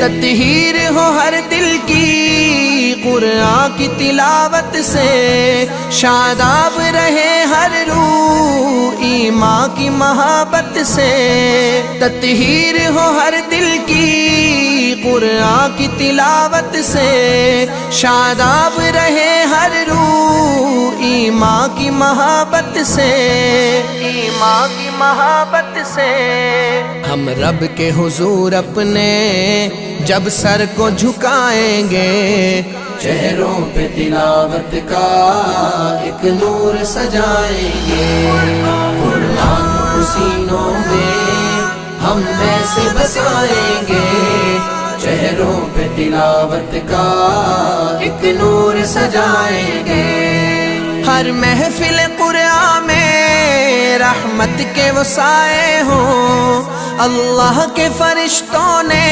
تطہیر ہو ہر دل کی قرآن کی تلاوت سے، شاداب رہے ہر روح ایمان کی محبت سے، تطہیر ہو ہر دل کی قرآن کی تلاوت سے، شاداب رہے ہر روح ایمان کی محبت سے، ایمان کی محبت سے۔ ہم رب کے حضور اپنے جب سر کو جھکائیں گے، چہروں پہ تلاوت کا ایک نور سجائیں گے، قرآن کو سینوں میں ہم ایسے بسائیں گے، چہروں پہ تلاوت کا ایک نور سجائیں گے۔ ہر محفل قرآن میں رحمت کے وہ سائے ہوں، اللہ کے فرشتوں نے